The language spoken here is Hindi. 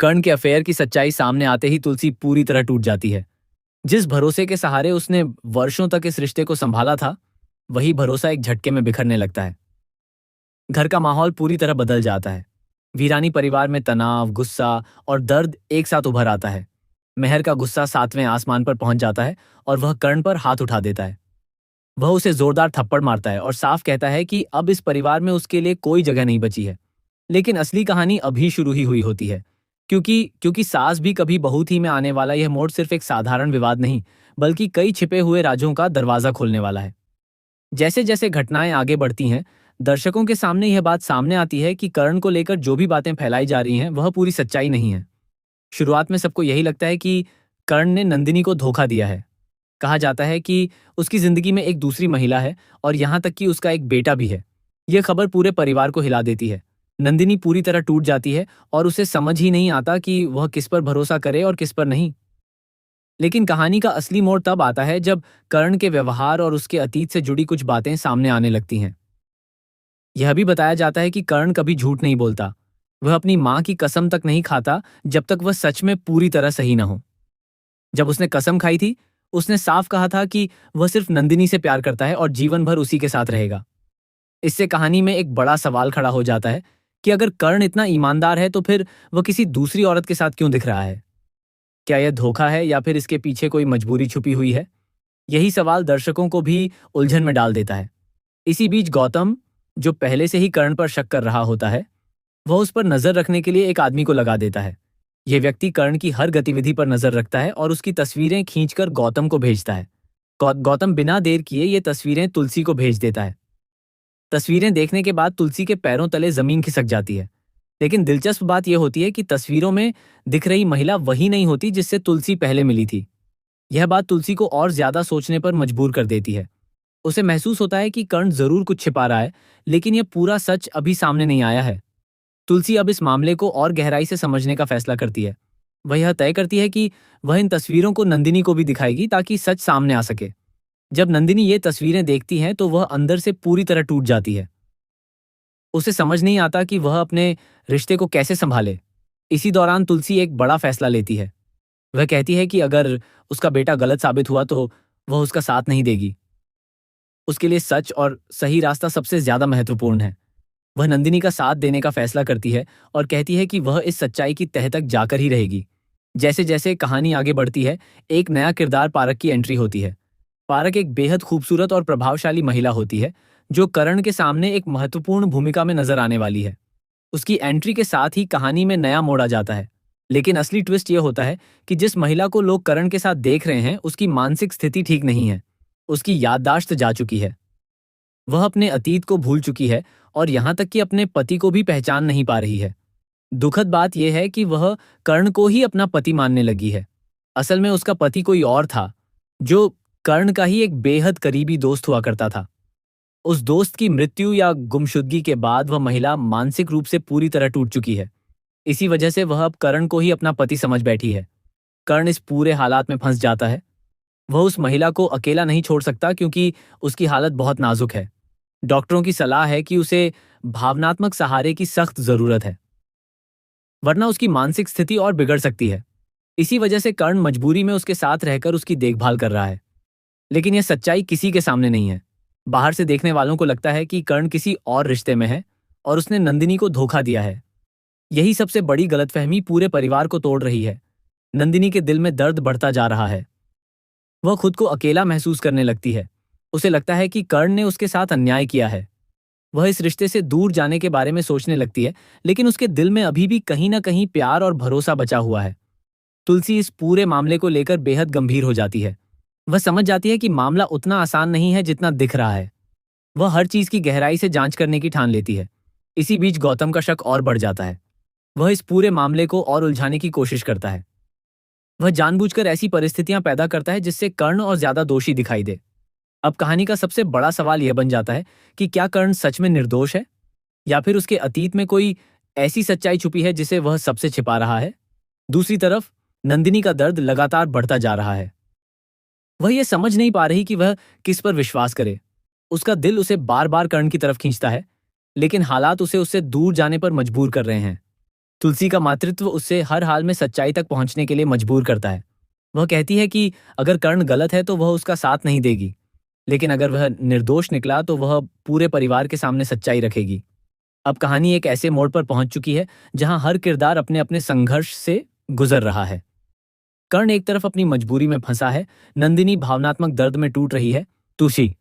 कर्ण के अफेयर की सच्चाई सामने आते ही तुलसी पूरी तरह टूट जाती है। जिस भरोसे के सहारे उसने वर्षों तक इस रिश्ते को संभाला था, वही भरोसा एक झटके में बिखरने लगता है। घर का माहौल पूरी तरह बदल जाता है। वीरानी परिवार में तनाव, गुस्सा और दर्द एक साथ उभर आता है। मेहर का गुस्सा सातवें आसमान पर पहुंच जाता है और वह कर्ण पर हाथ उठा देता है। वह उसे जोरदार थप्पड़ मारता है और साफ कहता है कि अब इस परिवार में उसके लिए कोई जगह नहीं बची है। लेकिन असली कहानी अभी शुरू ही हुई होती है। क्योंकि सास भी कभी बहू थी में आने वाला यह मोड़ सिर्फ एक साधारण विवाद नहीं, बल्कि कई छिपे हुए राजों का दरवाजा खोलने वाला है। जैसे जैसे घटनाएं आगे बढ़ती हैं, दर्शकों के सामने यह बात सामने आती है कि कर्ण को लेकर जो भी बातें फैलाई जा रही हैं, वह पूरी सच्चाई नहीं है। शुरुआत में सबको यही लगता है कि कर्ण ने नंदिनी को धोखा दिया है। कहा जाता है कि उसकी जिंदगी में एक दूसरी महिला है और यहाँ तक कि उसका एक बेटा भी है। यह खबर पूरे परिवार को हिला देती है। नंदिनी पूरी तरह टूट जाती है और उसे समझ ही नहीं आता कि वह किस पर भरोसा करे और किस पर नहीं। लेकिन कहानी का असली मोड़ तब आता है जब कर्ण के व्यवहार और उसके अतीत से जुड़ी कुछ बातें सामने आने लगती हैं। यह भी बताया जाता है कि कर्ण कभी झूठ नहीं बोलता। वह अपनी मां की कसम तक नहीं खाता जब तक वह सच में पूरी तरह सही न हो। जब उसने कसम खाई थी, उसने साफ कहा था कि वह सिर्फ नंदिनी से प्यार करता है और जीवन भर उसी के साथ रहेगा। इससे कहानी में एक बड़ा सवाल खड़ा हो जाता है कि अगर कर्ण इतना ईमानदार है तो फिर वह किसी दूसरी औरत के साथ क्यों दिख रहा है? क्या यह धोखा है या फिर इसके पीछे कोई मजबूरी छुपी हुई है? यही सवाल दर्शकों को भी उलझन में डाल देता है। इसी बीच गौतम, जो पहले से ही कर्ण पर शक कर रहा होता है, वह उस पर नजर रखने के लिए एक आदमी को लगा देता है। यह व्यक्ति कर्ण की हर गतिविधि पर नजर रखता है और उसकी तस्वीरें खींचकर गौतम को भेजता है। गौतम बिना देर किए ये तस्वीरें तुलसी को भेज देता है। तस्वीरें देखने के बाद तुलसी के पैरों तले जमीन खिसक जाती है। लेकिन दिलचस्प बात यह होती है कि तस्वीरों में दिख रही महिला वही नहीं होती जिससे तुलसी पहले मिली थी। यह बात तुलसी को और ज्यादा सोचने पर मजबूर कर देती है। उसे महसूस होता है कि कर्ण जरूर कुछ छिपा रहा है, लेकिन यह पूरा सच अभी सामने नहीं आया है। तुलसी अब इस मामले को और गहराई से समझने का फैसला करती है। वह यह तय करती है कि वह इन तस्वीरों को नंदिनी को भी दिखाएगी ताकि सच सामने आ सके। जब नंदिनी ये तस्वीरें देखती है तो वह अंदर से पूरी तरह टूट जाती है। उसे समझ नहीं आता कि वह अपने रिश्ते को कैसे संभाले। इसी दौरान तुलसी एक बड़ा फैसला लेती है। वह कहती है कि अगर उसका बेटा गलत साबित हुआ तो वह उसका साथ नहीं देगी। उसके लिए सच और सही रास्ता सबसे ज्यादा महत्वपूर्ण है। वह नंदिनी का साथ देने का फैसला करती है और कहती है कि वह इस सच्चाई की तह तक जाकर ही रहेगी। जैसे जैसे कहानी आगे बढ़ती है, एक नया किरदार पारक की एंट्री होती है। पारक एक बेहद खूबसूरत और प्रभावशाली महिला होती है, जो कर्ण के सामने एक महत्वपूर्ण भूमिका में नजर आने वाली है। उसकी एंट्री के साथ ही कहानी में नया मोड़ आ जाता है। लेकिन असली ट्विस्ट यह होता है कि जिस महिला को लोग कर्ण के साथ देख रहे हैं, उसकी मानसिक स्थिति ठीक नहीं है। उसकी याददाश्त जा चुकी है। वह अपने अतीत को भूल चुकी है और यहाँ तक कि अपने पति को भी पहचान नहीं पा रही है। दुखद बात यह है कि वह कर्ण को ही अपना पति मानने लगी है। असल में उसका पति कोई और था, जो कर्ण का ही एक बेहद करीबी दोस्त हुआ करता था। उस दोस्त की मृत्यु या गुमशुदगी के बाद वह महिला मानसिक रूप से पूरी तरह टूट चुकी है। इसी वजह से वह अब कर्ण को ही अपना पति समझ बैठी है। कर्ण इस पूरे हालात में फंस जाता है। वह उस महिला को अकेला नहीं छोड़ सकता क्योंकि उसकी हालत बहुत नाजुक है। डॉक्टरों की सलाह है कि उसे भावनात्मक सहारे की सख्त जरूरत है, वरना उसकी मानसिक स्थिति और बिगड़ सकती है। इसी वजह से कर्ण मजबूरी में उसके साथ रहकर उसकी देखभाल कर रहा है। लेकिन यह सच्चाई किसी के सामने नहीं है। बाहर से देखने वालों को लगता है कि कर्ण किसी और रिश्ते में है और उसने नंदिनी को धोखा दिया है। यही सबसे बड़ी गलतफहमी पूरे परिवार को तोड़ रही है। नंदिनी के दिल में दर्द बढ़ता जा रहा है। वह खुद को अकेला महसूस करने लगती है। उसे लगता है कि कर्ण ने उसके साथ अन्याय किया है। वह इस रिश्ते से दूर जाने के बारे में सोचने लगती है, लेकिन उसके दिल में अभी भी कहीं ना कहीं प्यार और भरोसा बचा हुआ है। तुलसी इस पूरे मामले को लेकर बेहद गंभीर हो जाती है। वह समझ जाती है कि मामला उतना आसान नहीं है जितना दिख रहा है। वह हर चीज की गहराई से जांच करने की ठान लेती है। इसी बीच गौतम का शक और बढ़ जाता है। वह इस पूरे मामले को और उलझाने की कोशिश करता है। वह जानबूझकर ऐसी परिस्थितियां पैदा करता है जिससे कर्ण और ज्यादा दोषी दिखाई दे। अब कहानी का सबसे बड़ा सवाल यह बन जाता है कि क्या कर्ण सच में निर्दोष है, या फिर उसके अतीत में कोई ऐसी सच्चाई छुपी है जिसे वह सबसे छिपा रहा है। दूसरी तरफ नंदिनी का दर्द लगातार बढ़ता जा रहा है। वह यह समझ नहीं पा रही कि वह किस पर विश्वास करे। उसका दिल उसे बार बार कर्ण की तरफ खींचता है, लेकिन हालात उसे उससे दूर जाने पर मजबूर कर रहे हैं। तुलसी का मातृत्व उसे हर हाल में सच्चाई तक पहुंचने के लिए मजबूर करता है। वह कहती है कि अगर कर्ण गलत है तो वह उसका साथ नहीं देगी, लेकिन अगर वह निर्दोष निकला तो वह पूरे परिवार के सामने सच्चाई रखेगी। अब कहानी एक ऐसे मोड़ पर पहुंच चुकी है जहां हर किरदार अपने अपने संघर्ष से गुजर रहा है। कर्ण एक तरफ अपनी मजबूरी में फंसा है, नंदिनी भावनात्मक दर्द में टूट रही है, तुलसी